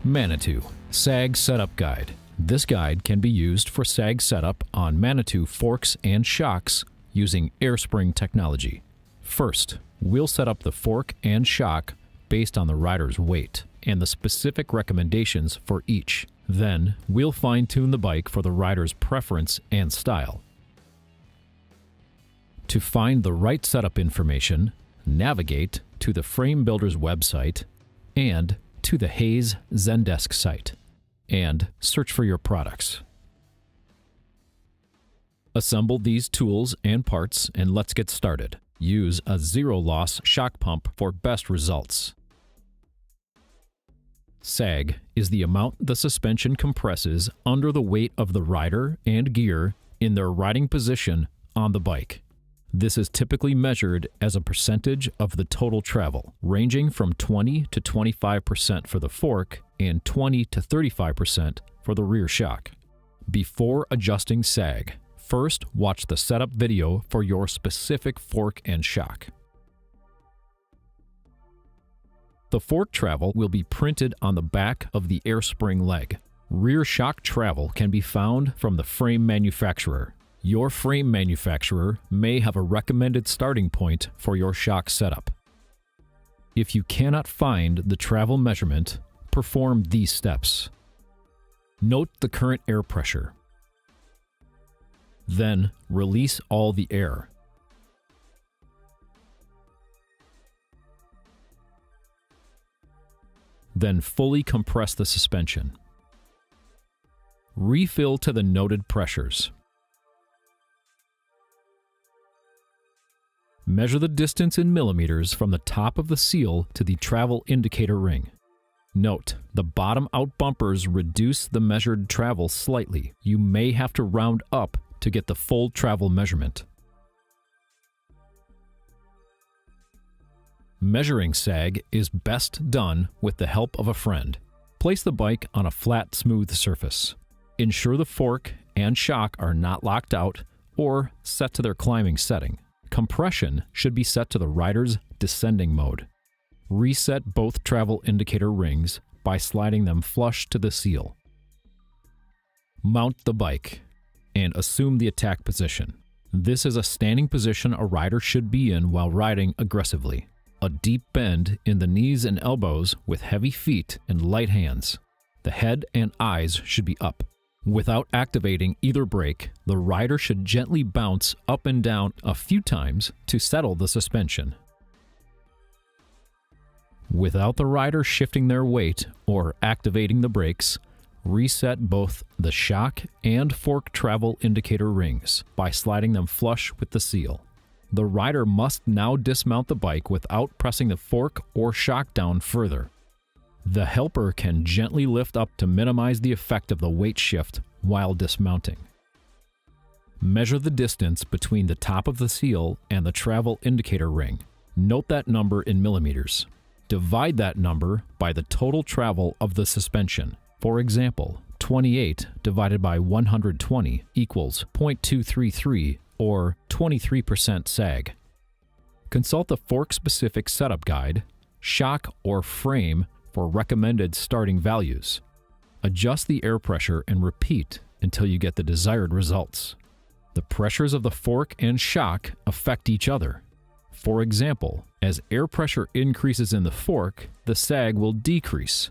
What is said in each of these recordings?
Manitou Sag Setup Guide. This guide can be used for sag setup on Manitou forks and shocks using air spring technology. First, we'll set up the fork and shock based on the rider's weight and the specific recommendations for each. Then, we'll fine-tune the bike for the rider's preference and style. To find the right setup information, navigate to the Frame Builder's website and to the Hayes Zendesk site, and search for your products. Assemble these tools and parts and let's get started. Use a zero-loss shock pump for best results. Sag is the amount the suspension compresses under the weight of the rider and gear in their riding position on the bike. This is typically measured as a percentage of the total travel, ranging from 20 to 25% for the fork and 20 to 35% for the rear shock. Before adjusting sag, first watch the setup video for your specific fork and shock. The fork travel will be printed on the back of the air spring leg. Rear shock travel can be found from the frame manufacturer. Your frame manufacturer may have a recommended starting point for your shock setup. If you cannot find the travel measurement, perform these steps. Note the current air pressure. Then release all the air. Then fully compress the suspension. Refill to the noted pressures. Measure the distance in millimeters from the top of the seal to the travel indicator ring. Note, the bottom-out bumpers reduce the measured travel slightly. You may have to round up to get the full travel measurement. Measuring sag is best done with the help of a friend. Place the bike on a flat, smooth surface. Ensure the fork and shock are not locked out or set to their climbing setting. Compression should be set to the rider's descending mode. Reset both travel indicator rings by sliding them flush to the seal. Mount the bike and assume the attack position. This is a standing position a rider should be in while riding aggressively. A deep bend in the knees and elbows with heavy feet and light hands. The head and eyes should be up. Without activating either brake, the rider should gently bounce up and down a few times to settle the suspension. Without the rider shifting their weight or activating the brakes, reset both the shock and fork travel indicator rings by sliding them flush with the seal. The rider must now dismount the bike without pressing the fork or shock down further. The helper can gently lift up to minimize the effect of the weight shift while dismounting. Measure the distance between the top of the seal and the travel indicator ring. Note that number in millimeters. Divide that number by the total travel of the suspension. For example, 28 divided by 120 equals 0.233 or 23% sag. Consult the fork-specific setup guide, shock, or frame for recommended starting values. Adjust the air pressure and repeat until you get the desired results. The pressures of the fork and shock affect each other. For example, as air pressure increases in the fork, the sag will decrease.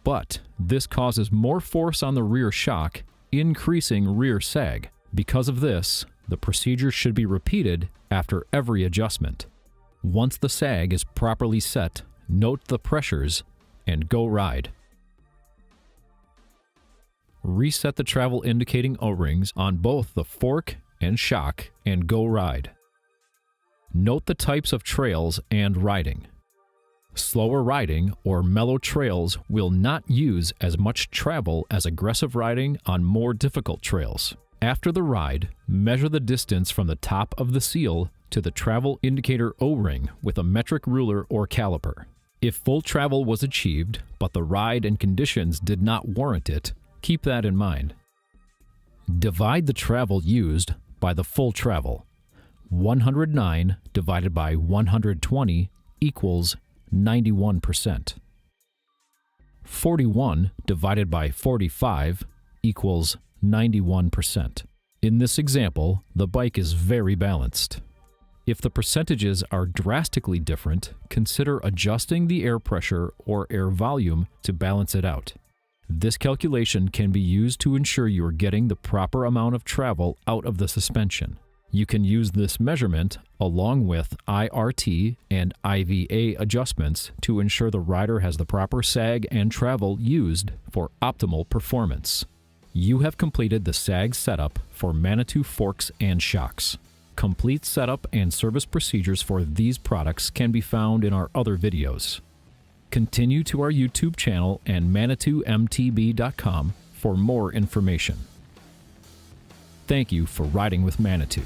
But this causes more force on the rear shock, increasing rear sag. Because of this, the procedure should be repeated after every adjustment. Once the sag is properly set, note the pressures and go ride. Reset the travel indicating O-rings on both the fork and shock and go ride. Note the types of trails and riding. Slower riding or mellow trails will not use as much travel as aggressive riding on more difficult trails. After the ride, measure the distance from the top of the seal to the travel indicator O-ring with a metric ruler or caliper. If full travel was achieved, but the ride and conditions did not warrant it, keep that in mind. Divide the travel used by the full travel. 109 divided by 120 equals 91%. 41 divided by 45 equals 91%. In this example, the bike is very balanced. If the percentages are drastically different, consider adjusting the air pressure or air volume to balance it out. This calculation can be used to ensure you are getting the proper amount of travel out of the suspension. You can use this measurement along with IRT and IVA adjustments to ensure the rider has the proper sag and travel used for optimal performance. You have completed the Sag setup for Manitou forks and shocks. Complete setup and service procedures for these products can be found in our other videos. Continue to our YouTube channel and ManitouMTB.com for more information. Thank you for riding with Manitou.